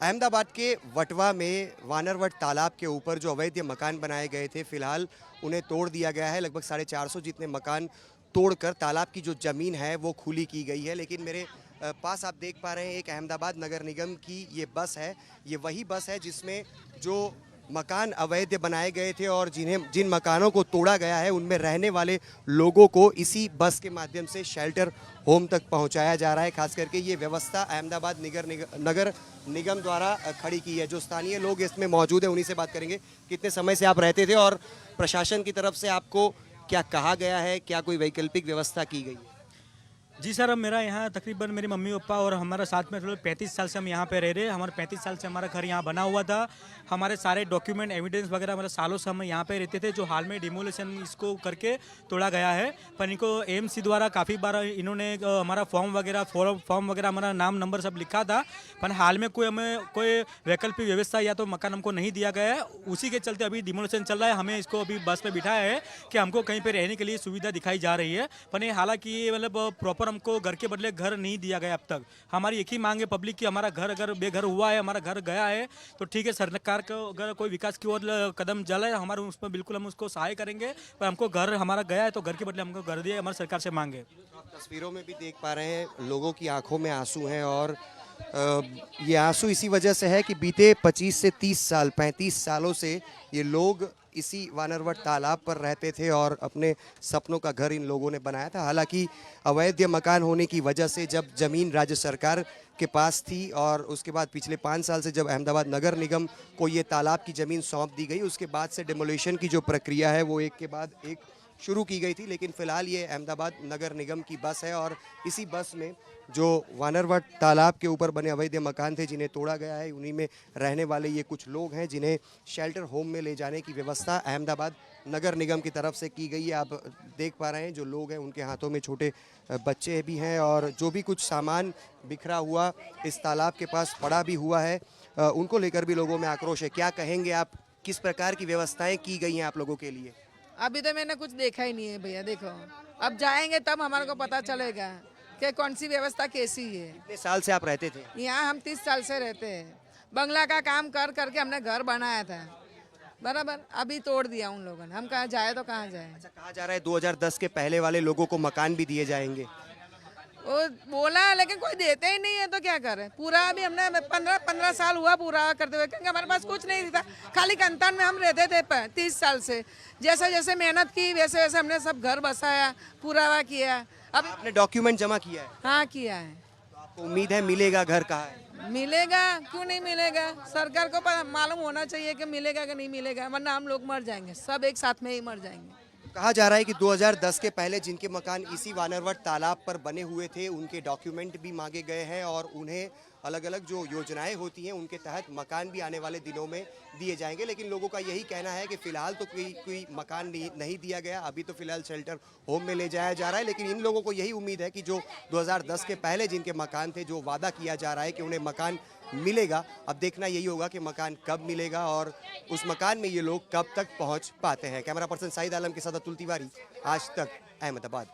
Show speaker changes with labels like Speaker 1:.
Speaker 1: अहमदाबाद के वटवा में वानरवट तालाब के ऊपर जो अवैध मकान बनाए गए थे, फिलहाल उन्हें तोड़ दिया गया है। लगभग 450 जितने मकान तोड़कर तालाब की जो ज़मीन है वो खुली की गई है। लेकिन मेरे पास आप देख पा रहे हैं एक अहमदाबाद नगर निगम की ये बस है। ये वही बस है जिसमें जो मकान अवैध बनाए गए थे और जिन मकानों को तोड़ा गया है उनमें रहने वाले लोगों को इसी बस के माध्यम से शेल्टर होम तक पहुंचाया जा रहा है। खास करके ये व्यवस्था अहमदाबाद नगर निगम द्वारा खड़ी की है। जो स्थानीय लोग इसमें मौजूद हैं उन्हीं से बात करेंगे। कितने समय से आप रहते थे और प्रशासन की तरफ से आपको क्या कहा गया है, क्या कोई वैकल्पिक व्यवस्था की गई है?
Speaker 2: जी सर, अब मेरा यहाँ तकरीबन मेरे मम्मी पापा और हमारा साथ में 35 साल से हम यहाँ पे रह रहे हैं। हमारे 35 साल से हमारा घर यहाँ बना हुआ था। हमारे सारे डॉक्यूमेंट एविडेंस वगैरह हमारे सालों से हम यहाँ पे रहते थे। जो हाल में डिमोलिशन इसको करके तोड़ा गया है, पर इनको एएमसी द्वारा काफ़ी बार इन्होंने हमारा फॉर्म वगैरह हमारा नाम नंबर सब लिखा था, पर हाल में कोई वैकल्पिक व्यवस्था या तो मकान हमको नहीं दिया गया है। उसी के चलते अभी डिमोलिशन चल रहा है। हमें इसको अभी बस पर बिठाया है कि हमको कहीं पर रहने के लिए सुविधा दिखाई जा रही है, पर हालांकि मतलब प्रॉपर हमको घर के बदले घर नहीं दिया गया अब तक। हमारी एक ही मांग है पब्लिक की, हमारा घर अगर बेघर हुआ है, हमारा घर गया है तो ठीक है, सरकार को अगर कोई विकास की ओर कदम चला है हमारे उस पर बिल्कुल हम उसको सहाय करेंगे, पर हमको घर हमारा गया है तो घर के बदले हमको घर दिए, हमारी सरकार से मांगे।
Speaker 1: आप तस्वीरों में भी देख पा रहे हैं लोगों की आंखों में आंसू हैं और ये आंसू इसी वजह से है कि बीते 25 से 30 साल 35 सालों से ये लोग इसी वानरवट तालाब पर रहते थे और अपने सपनों का घर इन लोगों ने बनाया था। हालांकि अवैध मकान होने की वजह से जब ज़मीन राज्य सरकार के पास थी और उसके बाद पिछले 5 साल से जब अहमदाबाद नगर निगम को ये तालाब की ज़मीन सौंप दी गई, उसके बाद से डिमोलिशन की जो प्रक्रिया है वो एक के बाद एक शुरू की गई थी। लेकिन फ़िलहाल ये अहमदाबाद नगर निगम की बस है और इसी बस में जो वानरवट तालाब के ऊपर बने अवैध मकान थे जिन्हें तोड़ा गया है, उन्हीं में रहने वाले ये कुछ लोग हैं जिन्हें शेल्टर होम में ले जाने की व्यवस्था अहमदाबाद नगर निगम की तरफ से की गई है। आप देख पा रहे हैं जो लोग हैं उनके हाथों में छोटे बच्चे भी हैं और जो भी कुछ सामान बिखरा हुआ इस तालाब के पास पड़ा भी हुआ है, उनको लेकर भी लोगों में आक्रोश है। क्या कहेंगे आप, किस प्रकार की व्यवस्थाएं की गई हैं आप लोगों के लिए?
Speaker 3: अभी तो मैंने कुछ देखा ही नहीं है भैया। देखो, अब जाएंगे तब हमारे को पता चलेगा कि कौन सी व्यवस्था कैसी है।
Speaker 1: कितने साल से आप रहते थे
Speaker 3: यहाँ? हम 30 साल से रहते हैं। बंगला का काम कर करके हमने घर बनाया था, बराबर। अभी तोड़ दिया उन लोगों ने। हम कहाँ जाए तो कहाँ जाए?
Speaker 1: अच्छा, कहा जा रहा है 2010 के पहले वाले लोगों को मकान भी दिए जाएंगे।
Speaker 3: वो बोला लेकिन कोई देते ही नहीं है तो क्या करें। पूरा अभी हमने 15 साल हुआ पूरा करते हुए, क्योंकि हमारे पास कुछ नहीं था। खाली कंतन में हम रहते थे 30 साल से। जैसे जैसे मेहनत की वैसे वैसे हमने सब घर बसाया, पूरा किया। अब
Speaker 1: आपने डॉक्यूमेंट जमा किया है?
Speaker 3: हाँ, किया है।
Speaker 1: तो आपको उम्मीद है मिलेगा? घर कहाँ है?
Speaker 3: मिलेगा, क्यों नहीं मिलेगा? सरकार को मालूम होना चाहिए कि मिलेगा कि नहीं मिलेगा, वरना हम लोग मर जाएंगे, सब एक साथ में ही मर जाएंगे।
Speaker 1: कहा जा रहा है कि 2010 के पहले जिनके मकान इसी वानरवट तालाब पर बने हुए थे उनके डॉक्यूमेंट भी मांगे गए हैं और उन्हें अलग अलग जो योजनाएं होती हैं उनके तहत मकान भी आने वाले दिनों में दिए जाएंगे। लेकिन लोगों का यही कहना है कि फ़िलहाल तो कोई मकान नहीं दिया गया। अभी तो फ़िलहाल शेल्टर होम में ले जाया जा रहा है। लेकिन इन लोगों को यही उम्मीद है कि जो 2010 के पहले जिनके मकान थे, जो वादा किया जा रहा है कि उन्हें मकान मिलेगा, अब देखना यही होगा कि मकान कब मिलेगा और उस मकान में ये लोग कब तक पहुंच पाते हैं। कैमरा पर्सन साहिद आलम के साथ अतुल तिवारी, आज तक, अहमदाबाद।